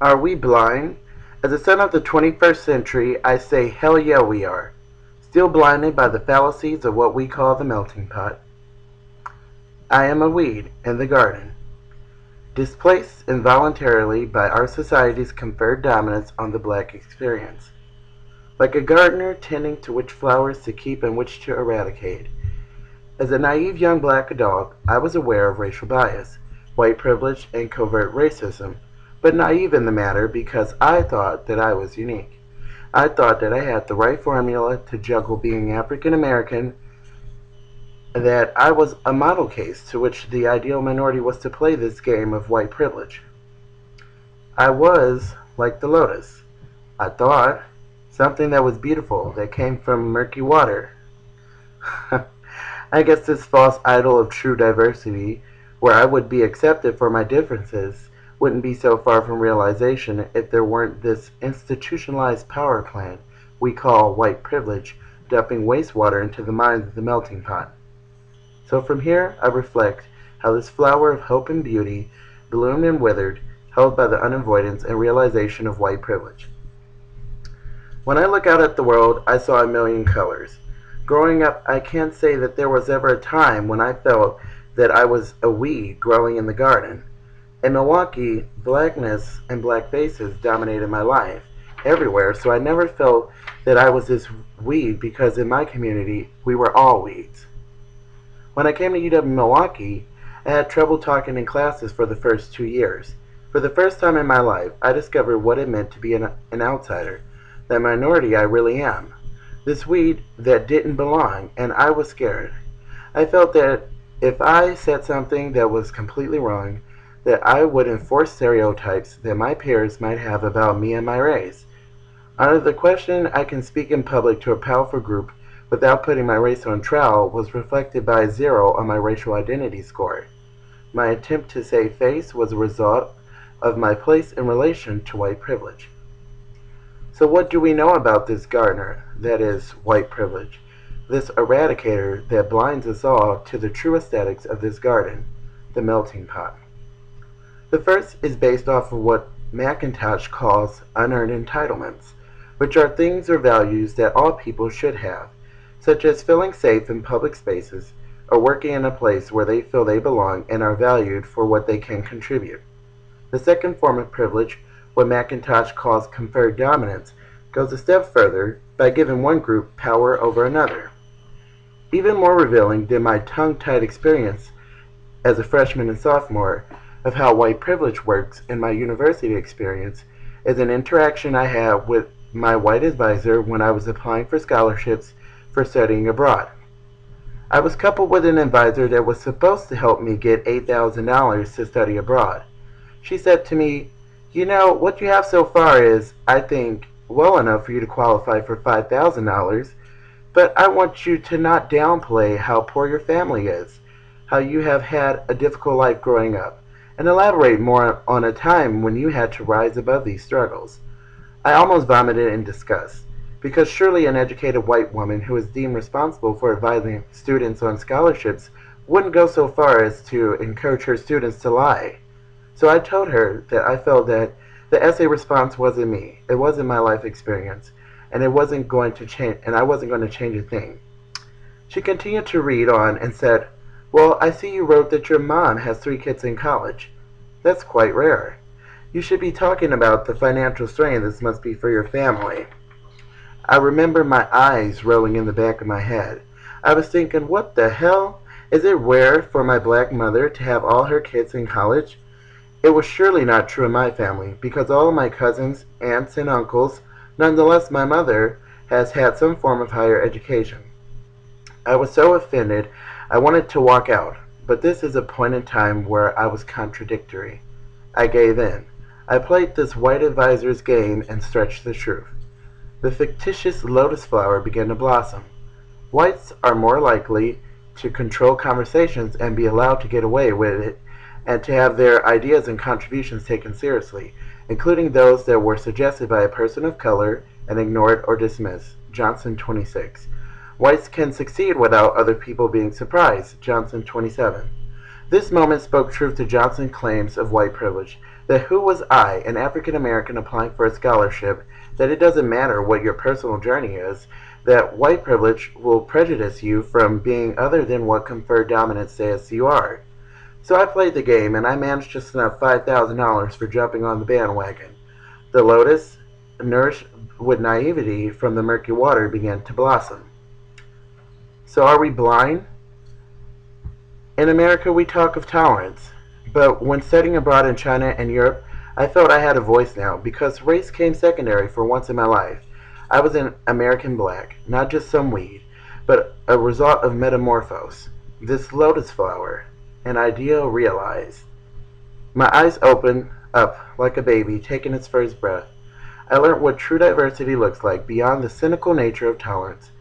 Are we blind? As a son of the 21st century, I say hell yeah we are. Still blinded by the fallacies of what we call the melting pot. I am a weed in the garden, displaced involuntarily by our society's conferred dominance on the black experience. Like a gardener tending to which flowers to keep and which to eradicate. As a naive young black adult, I was aware of racial bias, white privilege, and covert racism, but naive in the matter because I thought that I was unique. I thought that I had the right formula to juggle being African American, that I was a model case to which the ideal minority was to play this game of white privilege. I was like the Lotus. I thought something that was beautiful, that came from murky water. I guess this false idol of true diversity, where I would be accepted for my differences, wouldn't be so far from realization if there weren't this institutionalized power plant we call white privilege dumping wastewater into the minds of the melting pot. So from here I reflect how this flower of hope and beauty bloomed and withered, held by the unavoidance and realization of white privilege. When I look out at the world, I saw a million colors. Growing up, I can't say that there was ever a time when I felt that I was a weed growing in the garden. In Milwaukee, blackness and black faces dominated my life everywhere, so I never felt that I was this weed because in my community, we were all weeds. When I came to UW Milwaukee, I had trouble talking in classes for the first 2 years. For the first time in my life, I discovered what it meant to be an outsider, the minority I really am. This weed that didn't belong, and I was scared. I felt that if I said something that was completely wrong, that I would enforce stereotypes that my peers might have about me and my race. Under the question I can speak in public to a powerful group without putting my race on trial was reflected by a 0 on my racial identity score. My attempt to save face was a result of my place in relation to white privilege. So what do we know about this gardener, that is, white privilege, this eradicator that blinds us all to the true aesthetics of this garden, the melting pot? The first is based off of what McIntosh calls unearned entitlements, which are things or values that all people should have, such as feeling safe in public spaces or working in a place where they feel they belong and are valued for what they can contribute. The second form of privilege, what McIntosh calls conferred dominance, goes a step further by giving one group power over another. Even more revealing than my tongue-tied experience as a freshman and sophomore of how white privilege works in my university experience is an interaction I had with my white advisor when I was applying for scholarships for studying abroad. I was coupled with an advisor that was supposed to help me get $8,000 to study abroad. She said to me, "You know, what you have so far is, I think, well enough for you to qualify for $5,000, but I want you to not downplay how poor your family is, how you have had a difficult life growing up, and elaborate more on a time when you had to rise above these struggles." I almost vomited in disgust, because surely an educated white woman who is deemed responsible for advising students on scholarships wouldn't go so far as to encourage her students to lie. So I told her that I felt that the essay response wasn't me, it wasn't my life experience, and it wasn't going to change, and I wasn't going to change a thing. She continued to read on and said, "Well, I see you wrote that your mom has 3 kids in college. That's quite rare. You should be talking about the financial strain this must be for your family." I remember my eyes rolling in the back of my head. I was thinking, what the hell? Is it rare for my black mother to have all her kids in college? It was surely not true in my family, because all of my cousins, aunts, and uncles, nonetheless my mother, has had some form of higher education. I was so offended, I wanted to walk out, but this is a point in time where I was contradictory. I gave in. I played this white advisor's game and stretched the truth. The fictitious lotus flower began to blossom. Whites are more likely to control conversations and be allowed to get away with it and to have their ideas and contributions taken seriously, including those that were suggested by a person of color and ignored or dismissed. Johnson 26. Whites can succeed without other people being surprised. Johnson 27. This moment spoke truth to Johnson's claims of white privilege, That who was I, an African American applying for a scholarship, that it doesn't matter what your personal journey is, that white privilege will prejudice you from being other than what conferred dominance says you are. So I played the game, and I managed to snuff $5,000 for jumping on the bandwagon. The Lotus, nourished with naivety from the murky water, began to blossom. So are we blind? In America we talk of tolerance, but when studying abroad in China and Europe, I felt I had a voice now, because race came secondary for once in my life. I was an American black, not just some weed, but a result of metamorphose. This lotus flower, an ideal realized. My eyes opened up like a baby taking its first breath. I learned what true diversity looks like beyond the cynical nature of tolerance.